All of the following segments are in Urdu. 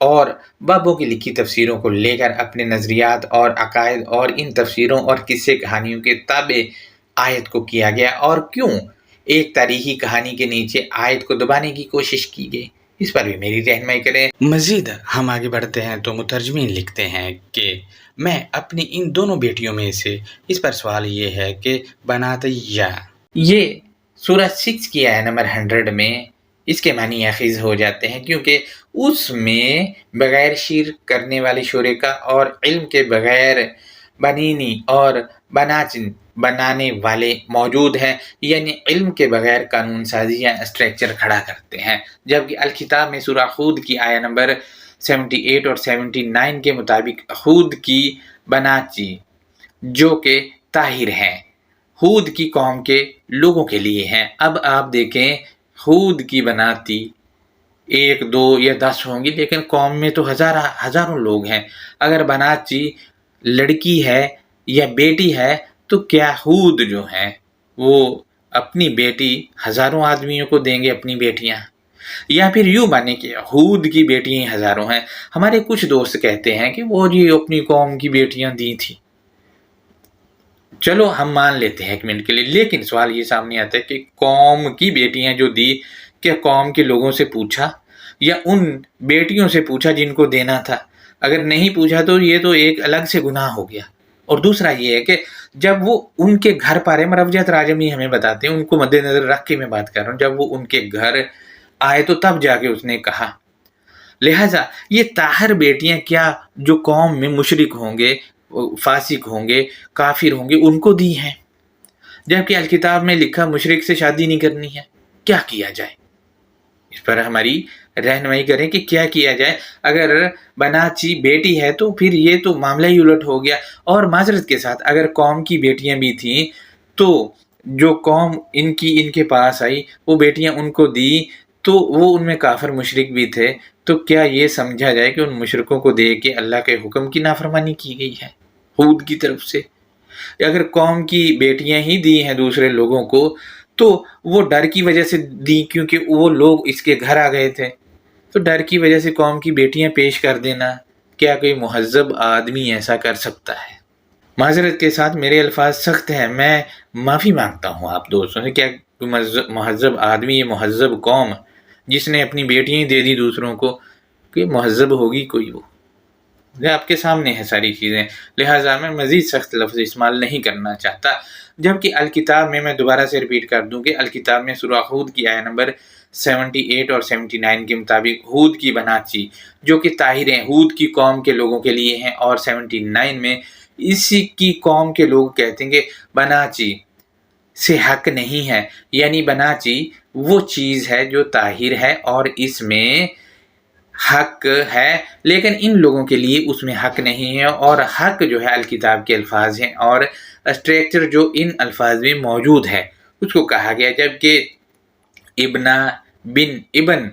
اور بابوں کی لکھی تفسیروں کو لے کر اپنے نظریات اور عقائد اور ان تفسیروں اور قصے کہانیوں کے تابع آیت کو کیا گیا، اور کیوں ایک تاریخی کہانی کے نیچے آیت کو دبانے کی کوشش کی گئی، اس پر بھی میری رہنمائی کریں۔ مزید ہم آگے بڑھتے ہیں تو مترجمین لکھتے ہیں کہ میں اپنی ان دونوں بیٹیوں میں سے، اس پر سوال یہ ہے کہ بناتیہ، یہ سورہ 6 کی آیت نمبر 100 میں اس کے معنی اخذ ہو جاتے ہیں، کیونکہ اس میں بغیر شرک کرنے والی شرکا اور علم کے بغیر بنینی اور بناچن بنانے والے موجود ہیں، یعنی علم کے بغیر قانون سازی یا اسٹرکچر کھڑا کرتے ہیں، جبکہ الکتاب میں سورہ ہود کی آیت نمبر 78 اور 79 کے مطابق ہود کی بناچی جو کہ طاہر ہیں، ہود کی قوم کے لوگوں کے لیے ہیں۔ اب آپ دیکھیں، ہود کی بناتی 1 2 یا 10 ہوں گی، لیکن قوم میں تو ہزاروں لوگ ہیں۔ اگر بناچی لڑکی ہے یا بیٹی ہے تو کیا ہود جو ہیں وہ اپنی بیٹی ہزاروں آدمیوں کو دیں گے اپنی بیٹیاں؟ یا پھر یوں مانے کہ ہود کی بیٹیاں ہزاروں ہیں۔ ہمارے کچھ دوست کہتے ہیں کہ وہ جی اپنی قوم کی بیٹیاں دی تھی، چلو ہم مان لیتے ہیں 1 منٹ کے لیے، لیکن سوال یہ سامنے آتا ہے کہ قوم کی بیٹیاں جو دی، کیا قوم کے لوگوں سے پوچھا یا ان بیٹیوں سے پوچھا جن کو دینا تھا؟ اگر نہیں پوچھا تو یہ تو ایک الگ سے گناہ ہو گیا۔ اور دوسرا یہ ہے کہ جب وہ ان کے گھر پر مروجت راجمی ہمیں بتاتے ہیں، ان کو مد نظر رکھ کے میں بات کر رہا ہوں، جب وہ ان کے گھر آئے تو تب جا کے اس نے کہا۔ لہٰذا یہ طاہر بیٹیاں کیا جو قوم میں مشرک ہوں گے، فاسق ہوں گے، کافر ہوں گے، ان کو دی ہیں، جبکہ الکتاب میں لکھا مشرک سے شادی نہیں کرنی ہے؟ کیا کیا جائے؟ اس پر ہماری رہنمائی کریں کہ کیا کیا جائے۔ اگر بناچی بیٹی ہے تو پھر یہ تو معاملہ ہی الٹ ہو گیا۔ اور معذرت کے ساتھ اگر قوم کی بیٹیاں بھی تھیں تو جو قوم ان کے پاس آئی وہ بیٹیاں ان کو دی تو وہ ان میں کافر مشرک بھی تھے، تو کیا یہ سمجھا جائے کہ ان مشرکوں کو دے کے اللہ کے حکم کی نافرمانی کی گئی ہے ہود کی طرف سے؟ اگر قوم کی بیٹیاں ہی دی ہیں دوسرے لوگوں کو تو وہ ڈر کی وجہ سے دی، کیونکہ وہ لوگ اس کے گھر آ گئے تھے، تو ڈر کی وجہ سے قوم کی بیٹیاں پیش کر دینا، کیا کوئی مہذب آدمی ایسا کر سکتا ہے؟ معذرت کے ساتھ میرے الفاظ سخت ہیں، میں معافی مانگتا ہوں آپ دوستوں سے، کیا کوئی مہذب آدمی یا مہذب قوم جس نے اپنی بیٹیاں دے دی دوسروں کو، کہ مہذب ہوگی کوئی؟ وہ آپ کے سامنے ہے ساری چیزیں، لہٰذا میں مزید سخت لفظ استعمال نہیں کرنا چاہتا۔ جبکہ الکتاب میں دوبارہ سے ریپیٹ کر دوں کہ الکتاب میں سورہ ہود کی آیت نمبر 78 اور 79 کے مطابق ہود کی بناچی جو کہ طاہر ہیں، ہود کی قوم کے لوگوں کے لیے ہیں، اور 79 میں اسی کی قوم کے لوگ کہتے ہیں کہ بناچی سے حق نہیں ہے، یعنی بناچی وہ چیز ہے جو طاہر ہے اور اس میں حق ہے، لیکن ان لوگوں کے لیے اس میں حق نہیں ہے، اور حق جو ہے الکتاب کے الفاظ ہیں اور اسٹرکچر جو ان الفاظ میں موجود ہے اس کو کہا گیا۔ جبکہ ابن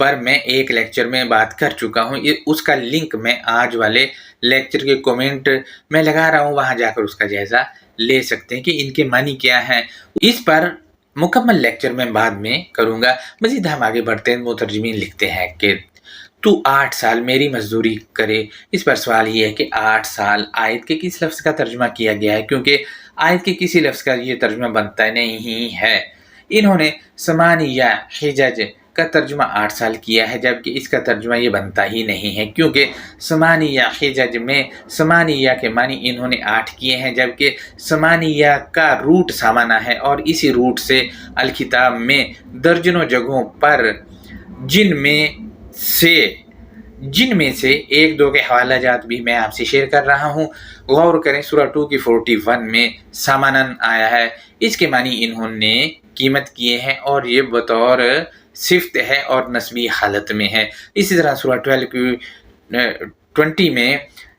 پر میں ایک لیکچر میں بات کر چکا ہوں، اس کا لنک میں آج والے لیکچر کے کومنٹ میں لگا رہا ہوں، وہاں جا کر اس کا جائزہ لے سکتے ہیں کہ ان کے معنی کیا ہیں۔ اس پر مکمل لیکچر میں بعد میں کروں گا۔ مزید ہم آگے بڑھتے ہیں، مترجمین لکھتے ہیں کہ تو 8 سال میری مزدوری کرے۔ اس پر سوال یہ ہے کہ 8 سال آیت کے کس لفظ کا ترجمہ کیا گیا ہے، کیونکہ آیت کے کسی لفظ کا یہ ترجمہ بنتا نہیں ہے۔ انہوں نے ثمانیہ حجج کا ترجمہ 8 سال کیا ہے، جبکہ اس کا ترجمہ یہ بنتا ہی نہیں ہے، کیونکہ ثمانیہ حجج میں ثمانیہ کے معنی انہوں نے 8 کیے ہیں، جبکہ ثمانیہ کا روٹ سامانہ ہے، اور اسی روٹ سے الکتاب میں درجنوں جگہوں پر جن میں سے 1-2 کے حوالہ جات بھی میں آپ سے شیئر کر رہا ہوں۔ غور کریں، سورہ 2 کی 41 میں سامانن آیا ہے، اس کے معنی انہوں نے قیمت کیے ہیں، اور یہ بطور صفت ہے اور نسبی حالت میں ہے۔ اسی طرح سورہ 12 کی 20 میں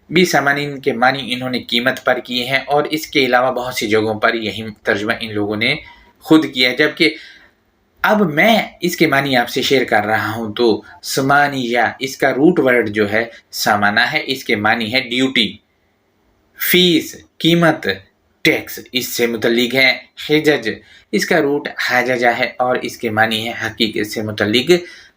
بھی سامانین کے معنی انہوں نے قیمت پر کیے ہیں، اور اس کے علاوہ بہت سی جگہوں پر یہی ترجمہ ان لوگوں نے خود کیا ہے۔ جبکہ اب میں اس کے معنی آپ سے شیئر کر رہا ہوں تو ثمانیہ اس کا روٹ ورڈ جو ہے سامانہ ہے، اس کے معنی ہے ڈیوٹی، فیس، قیمت، ٹیکس، اس سے متعلق ہے۔ حجج اس کا روٹ حججہ ہے، اور اس کے معنی ہے حقیقت سے متعلق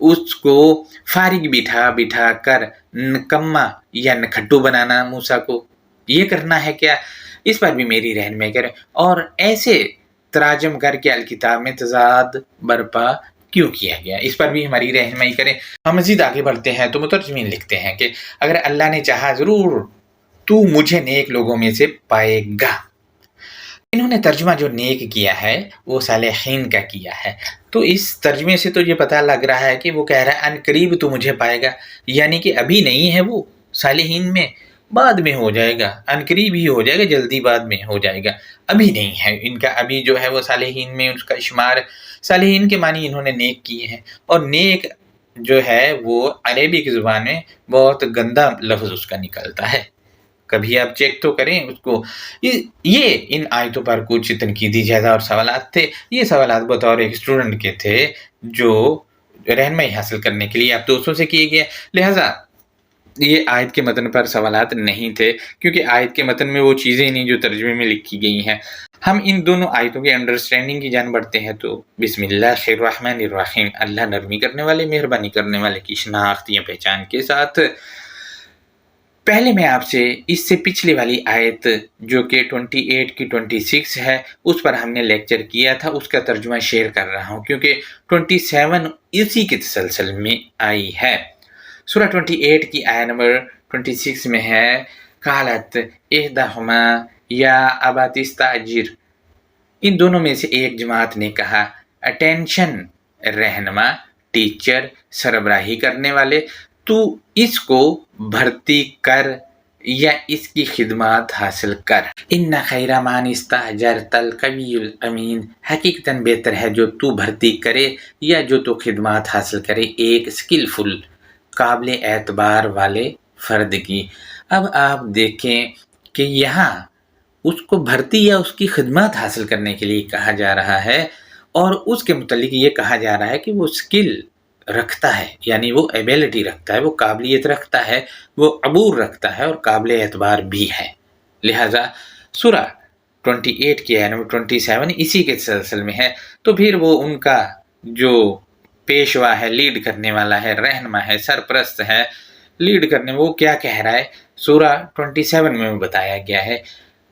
اس کو فارغ بٹھا بٹھا کر نکما یا نکھٹو بنانا موسیٰ کو، یہ کرنا ہے کیا؟ اس پر بھی میری رہنمائی کریں، اور ایسے تراجم کر کے الکتاب میں تضاد برپا کیوں کیا گیا، اس پر بھی ہماری رہنمائی کریں۔ ہم مزید آگے بڑھتے ہیں تو مترجمین لکھتے ہیں کہ اگر اللہ نے چاہا ضرور تو مجھے نیک لوگوں میں سے پائے گا۔ انہوں نے ترجمہ جو نیک کیا ہے وہ صالحین کا کیا ہے، تو اس ترجمے سے تو یہ پتہ لگ رہا ہے کہ وہ کہہ رہا ہے ان قریب تو مجھے پائے گا، یعنی کہ ابھی نہیں ہے وہ صالحین میں، بعد میں ہو جائے گا، ان قریب ہی ہو جائے گا، جلدی بعد میں ہو جائے گا، ابھی نہیں ہے ان کا، ابھی جو ہے وہ صالحین میں اس کا شمار۔ صالحین کے معنی انہوں نے نیک کیے ہیں، اور نیک جو ہے وہ عربی کی زبان میں بہت گندا لفظ اس کا نکلتا ہے، کبھی آپ چیک تو کریں اس کو۔ یہ ان آیتوں پر کچھ تنقیدی جائزہ اور سوالات تھے، یہ سوالات بطور ایک اسٹوڈنٹ کے تھے جو رہنمائی حاصل کرنے کے لیے آپ دوستوں سے کیے گئے، لہٰذا یہ آیت کے متن پر سوالات نہیں تھے، کیونکہ آیت کے متن میں وہ چیزیں نہیں جو ترجمے میں لکھی گئی ہیں۔ ہم ان دونوں آیتوں کے انڈرسٹینڈنگ کی جان بڑھتے ہیں تو بسم اللہ الرحمن الرحیم، اللہ نرمی کرنے والے مہربانی کرنے والے کی شناخت یا پہچان کے ساتھ۔ پہلے میں آپ سے اس سے پچھلی والی آیت جو کہ 28 کی 26 ہے اس پر ہم نے لیکچر کیا تھا، اس کا ترجمہ شیئر کر رہا ہوں کیونکہ 27 اسی کے تسلسل میں آئی ہے۔ سورہ 28 کی آیت نمبر 26 میں ہے قالت احدہما یا ابا تستاجر، ان دونوں میں سے ایک جماعت نے کہا اٹینشن رہنما، ٹیچر، سربراہی کرنے والے، تو اس کو بھرتی کر یا اس کی خدمات حاصل کر۔ ان خیر من استاجرت القوی الامین، حقیقتاً بہتر ہے جو تو بھرتی کرے یا جو تو خدمات حاصل کرے ایک اسکلفل، قابل اعتبار والے فرد کی۔ اب آپ دیکھیں کہ یہاں اس کو بھرتی یا اس کی خدمات حاصل کرنے کے لیے کہا جا رہا ہے، اور اس کے متعلق یہ کہا جا رہا ہے کہ وہ اسکل رکھتا ہے، یعنی وہ ایبیلٹی رکھتا ہے، وہ قابلیت رکھتا ہے، وہ عبور رکھتا ہے اور قابل اعتبار بھی ہے۔ لہٰذا سورہ 28 کی آیت نمبر 27 اسی کے سلسلے میں ہے، تو پھر وہ ان کا جو پیشوا ہے، لیڈ کرنے والا ہے، رہنما ہے، سرپرست ہے، لیڈ کرنے وہ کیا کہہ رہا ہے، سورہ 27 میں بتایا گیا ہے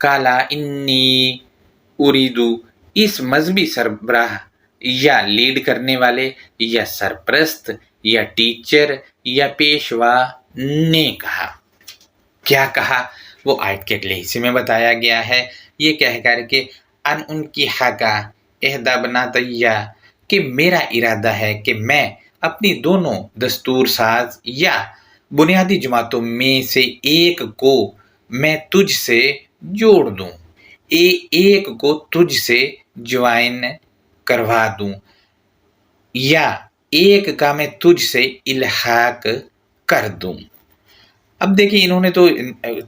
کالا انی اریدو، اس مذہبی سربراہ یا لیڈ کرنے والے یا سرپرست یا ٹیچر یا پیشوا نے کہا، کیا کہا وہ آیت کے اگلے حصے میں بتایا گیا ہے، یہ کہہ کر کہ ان کی حقا احدی بناتیا، کہ میرا ارادہ ہے کہ میں اپنی دونوں دستور ساز یا بنیادی جماعتوں میں سے ایک کو میں تجھ سے جوڑ دوں، ایک کو تجھ سے جوائن کروا دوں، یا ایک کا میں تجھ سے الحاق کر دوں۔ اب دیکھیں انہوں نے تو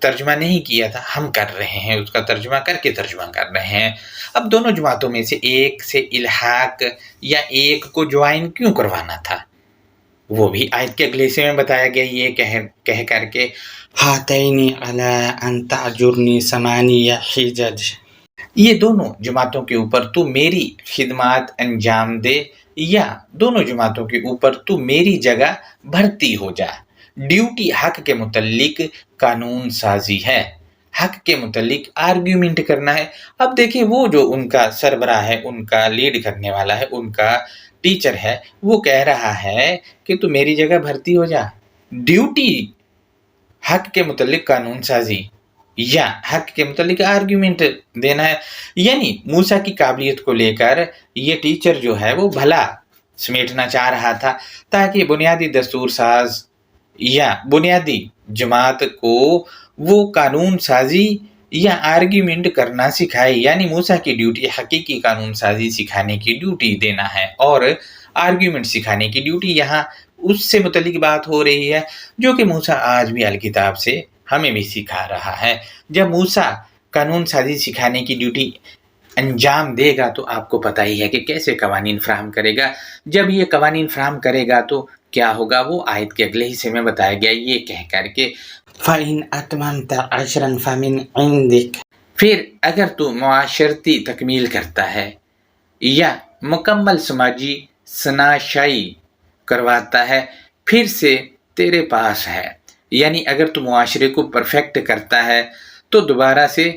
ترجمہ نہیں کیا تھا، ہم کر رہے ہیں، اس کا ترجمہ کر کے ترجمہ کر رہے ہیں۔ اب دونوں جماعتوں میں سے ایک سے الحاق یا ایک کو جوائن کیوں کروانا تھا، وہ بھی آیت کے اگلے حصے میں بتایا گیا، یہ کہہ کر کے ہاتینی علی ان تأجرنی ثمانیہ حجج، یہ دونوں جماعتوں کے اوپر تو میری خدمات انجام دے، یا دونوں جماعتوں کے اوپر تو میری جگہ بھرتی ہو جا۔ ڈیوٹی حق کے متعلق قانون سازی ہے، حق کے متعلق آرگیومنٹ کرنا ہے۔ اب دیکھیں وہ جو ان کا سربراہ ہے، ان کا لیڈ کرنے والا ہے، ان کا ٹیچر ہے، وہ کہہ رہا ہے کہ تو میری جگہ بھرتی ہو جا، ڈیوٹی حق کے متعلق قانون سازی یا حق کے متعلق آرگیومنٹ دینا ہے، یعنی موسیٰ کی قابلیت کو لے کر یہ ٹیچر جو ہے وہ بھلا سمیٹنا چاہ رہا تھا تاکہ بنیادی دستور ساز یا بنیادی جماعت کو وہ قانون سازی یا آرگیومنٹ کرنا سکھائے، یعنی موسیٰ کی ڈیوٹی حقیقی قانون سازی سکھانے کی ڈیوٹی دینا ہے، اور آرگیومنٹ سکھانے کی ڈیوٹی یہاں اس سے متعلق بات ہو رہی ہے جو کہ موسیٰ آج بھی الکتاب سے ہمیں بھی سکھا رہا ہے۔ جب موسیٰ قانون سازی سکھانے کی ڈیوٹی انجام دے گا تو آپ کو پتہ ہی ہے کہ کیسے قوانین فراہم کرے گا۔ جب یہ قوانین فراہم کرے گا تو کیا ہوگا، وہ آیت کے اگلے حصے میں بتایا گیا، یہ کہہ کر کے فَإِنْ أَتْمَمْتَ عَشْرًا فَمِنْ عِنْدِكَ، پھر اگر تو معاشرتی تکمیل کرتا ہے یا مکمل سماجی شناسائی کرواتا ہے پھر سے تیرے پاس ہے. یعنی اگر تو معاشرے کو پرفیکٹ کرتا ہے تو دوبارہ سے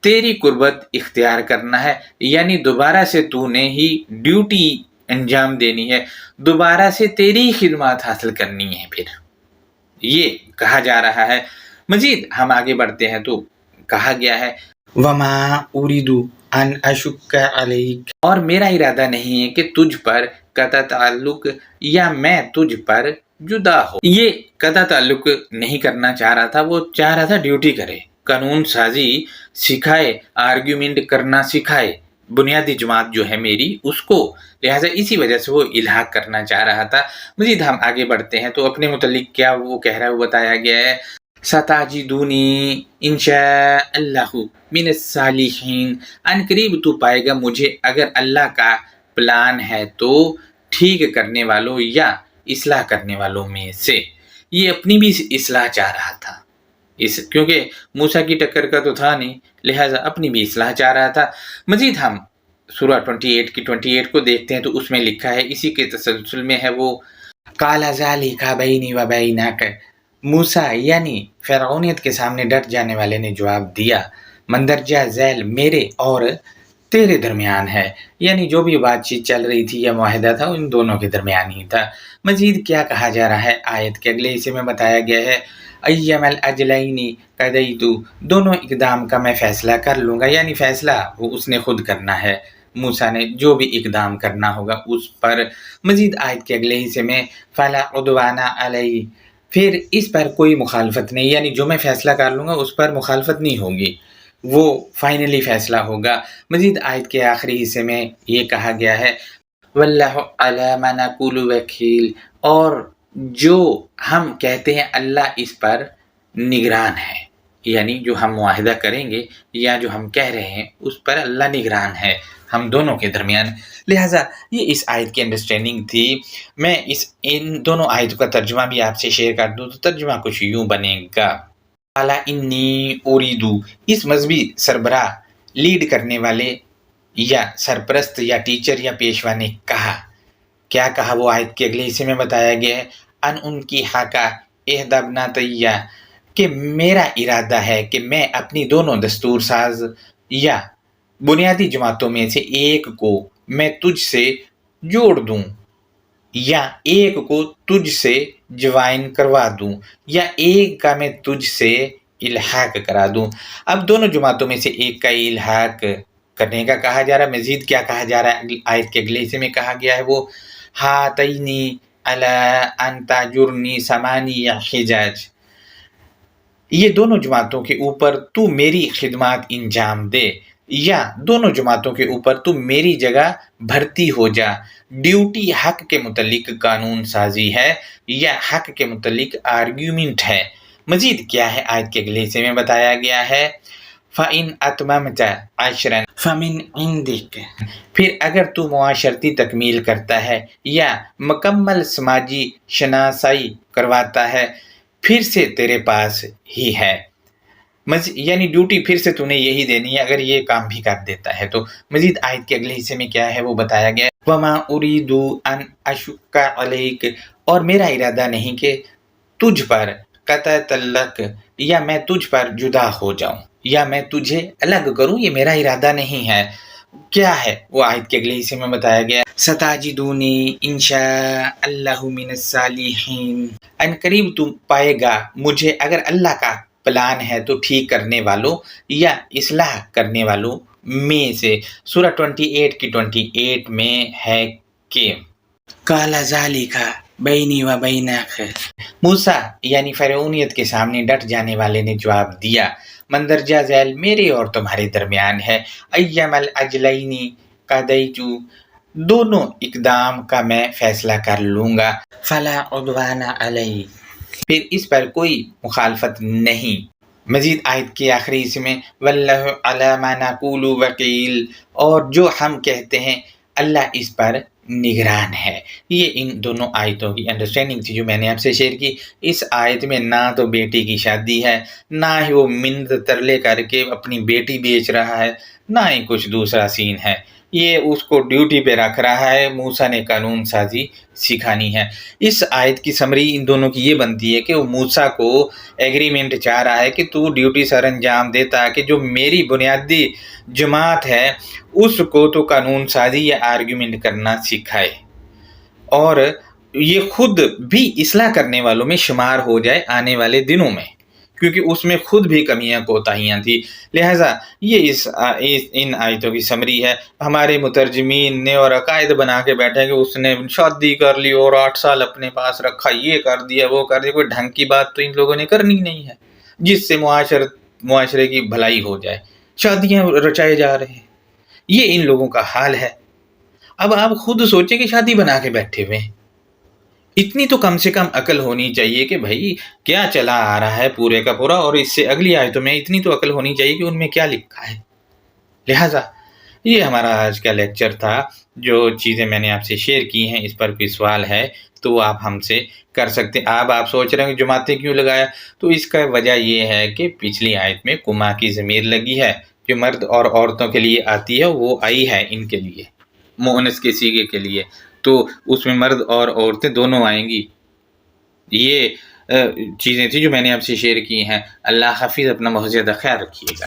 تیری قربت اختیار کرنا ہے. یعنی دوبارہ سے تو نے ہی ڈیوٹی انجام دینی ہے, دوبارہ سے تیری خدمات حاصل کرنی ہے. پھر یہ کہا جا رہا ہے. مزید ہم آگے بڑھتے ہیں تو کہا گیا ہے وما أريد أن أشك عليك اور میرا ارادہ نہیں ہے کہ تجھ پر قطع تعلق یا میں تجھ پر جدا ہو. یہ قطع تعلق نہیں کرنا چاہ رہا تھا, وہ چاہ رہا تھا ڈیوٹی کرے, قانون سازی سکھائے, آرگیومنٹ کرنا سکھائے, بنیادی جماعت جو ہے میری اس کو, لہٰذا اسی وجہ سے وہ الحاق کرنا چاہ رہا تھا. مزید ہم آگے بڑھتے ہیں تو اپنے متعلق کیا وہ کہہ رہا ہے وہ بتایا گیا ہے. ستاجدونی انشاء اللہ من الصالحین, ان قریب تو پائے گا مجھے اگر اللہ کا پلان ہے تو ٹھیک کرنے والوں یا اصلاح کرنے والوں میں سے. یہ اپنی بھی اصلاح چاہ رہا تھا, کیونکہ موسیٰ کی ٹکر کا تو تھا نہیں, لہٰذا اپنی بھی اصلاح چاہ رہا تھا. مزید ہم سورہ 28 کی 28 کو دیکھتے ہیں تو اس میں لکھا ہے, اسی کے تسلسل میں ہے وہ, قال ذلك بيني وبينك, موسیٰ یعنی فرعونیت کے سامنے ڈٹ جانے والے نے جواب دیا, مندرجہ ذیل میرے اور تیرے درمیان ہے. یعنی جو بھی بات چیت چل رہی تھی یا معاہدہ تھا ان دونوں کے درمیان ہی تھا. مزید کیا کہا جا رہا ہے آیت کے اگلے حصے میں بتایا گیا ہے ایم الاجلین قضیت, دونوں اقدام کا میں فیصلہ کر لوں گا. یعنی فیصلہ وہ اس نے خود کرنا ہے, موسیٰ نے جو بھی اقدام کرنا ہوگا اس پر. مزید آیت کے اگلے حصے میں فلا عدوان علی, پھر اس پر کوئی مخالفت نہیں, یعنی جو میں فیصلہ کر لوں گا اس پر مخالفت نہیں ہوگی, وہ فائنلی فیصلہ ہوگا. مزید آیت کے آخری حصے میں یہ کہا گیا ہے واللہ علی ما نقول وکیل, اور جو ہم کہتے ہیں اللہ اس پر نگران ہے. یعنی جو ہم معاہدہ کریں گے یا جو ہم کہہ رہے ہیں اس پر اللہ نگران ہے ہم دونوں کے درمیان. لہٰذا یہ اس آیت کی انڈرسٹینڈنگ تھی. میں ان دونوں آیتوں کا ترجمہ بھی آپ سے شیئر کر دوں تو ترجمہ کچھ یوں بنے گا. اعلیٰ انی اریدو, اس مذہبی سربراہ لیڈ کرنے والے یا سرپرست یا ٹیچر یا پیشوا نے کہا, کیا کہا وہ آیت کے اگلے حصے میں بتایا گیا ہے ان کی حقا احدی ابنتیہ, کہ میرا ارادہ ہے کہ میں اپنی دونوں دستور ساز یا بنیادی جماعتوں میں سے ایک کو میں تجھ سے جوڑ دوں یا ایک کو تجھ سے جوائن کروا دوں یا ایک کا میں تجھ سے الحاق کرا دوں. اب دونوں جماعتوں میں سے ایک کا الحاق کرنے کا کہا جا رہا ہے. مزید کیا کہا جا رہا ہے آیت کے اگلے حصے میں کہا گیا ہے وہ ہاتینی علی ان تاجرنی ثمانیہ حجج, یہ دونوں جماعتوں کے اوپر تو میری خدمات انجام دے یا دونوں جماعتوں کے اوپر تو میری جگہ بھرتی ہو جا. ڈیوٹی حق کے متعلق قانون سازی ہے یا حق کے متعلق آرگیومنٹ ہے. مزید کیا ہے آیت کے اگلے حصے میں بتایا گیا ہے فَإِنْ أَتْمَمْتَ عَشْرًا فمن عندك, پھر اگر تو معاشرتی تکمیل کرتا ہے یا مکمل سماجی شناسائی کرواتا ہے پھر سے تیرے پاس ہی ہے. یعنی ڈیوٹی پھر سے تو نے یہی دینی ہے اگر یہ کام بھی کر دیتا ہے تو. مزید آیت کے اگلے حصے میں کیا ہے وہ بتایا گیا وما اريد ان اشق عليك, اور میرا ارادہ نہیں کہ تجھ پر قطع تعلق یا میں تجھ پر جدا ہو جاؤں یا میں تجھے الگ کروں, یہ میرا ارادہ نہیں ہے. کیا ہے وہ آیت کے اگلے حصے میں بتایا گیا ستجدونی انشاء اللہ من الصالحین, ان قریب تم پائے گا مجھے اگر اللہ کا پلان ہے تو ٹھیک کرنے والوں یا اصلاح کرنے والوں میں سے. سورہ 28 کی 28 میں ہے کہ قال ذلك بینی و بینک, موسیٰ یعنی فرعونیت کے سامنے ڈٹ جانے والے نے جواب دیا, مندرجہ ذیل میرے اور تمہارے درمیان ہے. ایم الاجلین قضیت, دونوں اقدام کا میں فیصلہ کر لوں گا. فلا عدوان علی, پھر اس پر کوئی مخالفت نہیں. مزید آیت کے آخری حصے میں واللہ علی ما نقول وکیل, اور جو ہم کہتے ہیں اللہ اس پر نگران ہے. یہ ان دونوں آیتوں کی انڈرسٹینڈنگ تھی جو میں نے آپ سے شیئر کی. اس آیت میں نہ تو بیٹی کی شادی ہے, نہ ہی وہ منت ترلے کر کے اپنی بیٹی بیچ رہا ہے, نہ ہی کچھ دوسرا سین ہے. یہ اس کو ڈیوٹی پہ رکھ رہا ہے، موسیٰ نے قانون سازی سکھانی ہے۔ اس آیت کی سمری ان دونوں کی یہ بنتی ہے کہ وہ موسیٰ کو ایگریمنٹ چاہ رہا ہے کہ تو ڈیوٹی سر انجام دے تاکہ جو میری بنیادی جماعت ہے اس کو تو قانون سازی یا آرگیومنٹ کرنا سکھائے، اور یہ خود بھی اصلاح کرنے والوں میں شمار ہو جائے آنے والے دنوں میں، کیونکہ اس میں خود بھی کمیاں کوتاہیاں تھیں۔ لہٰذا یہ ان آیتوں کی سمری ہے۔ ہمارے مترجمین نے اور عقائد بنا کے بیٹھے کہ اس نے شادی کر لی اور 8 سال اپنے پاس رکھا، یہ کر دیا وہ کر دیا۔ کوئی ڈھنگ کی بات تو ان لوگوں نے کرنی نہیں ہے جس سے معاشرے کی بھلائی ہو جائے، شادیاں رچائے جا رہے ہیں۔ یہ ان لوگوں کا حال ہے۔ اب آپ خود سوچیں کہ شادی بنا کے بیٹھے ہوئے ہیں، اتنی تو کم سے کم عقل ہونی چاہیے کہ بھائی کیا چلا آ رہا ہے پورے کا پورا، اور اس سے اگلی آیتوں میں اتنی تو عقل ہونی چاہیے کہ ان میں کیا لکھا ہے۔ لہٰذا یہ ہمارا آج کا لیکچر تھا۔ جو چیزیں میں نے آپ سے شیئر کی ہیں، اس پر کوئی سوال ہے تو وہ آپ ہم سے کر سکتے ہیں۔ آپ سوچ رہے ہیں کہ جماعتیں کیوں لگایا، تو اس کا وجہ یہ ہے کہ پچھلی آیت میں کما کی ضمیر لگی ہے، جو مرد اور عورتوں کے لیے آتی ہے وہ آئی ہے ان کے لیے، مؤنث کے صیغے کے لیے، تو اس میں مرد اور عورتیں دونوں آئیں گی۔ یہ چیزیں تھیں جو میں نے آپ سے شیئر کی ہیں۔ اللہ حافظ، اپنا بہت زیادہ خیال رکھیے گا۔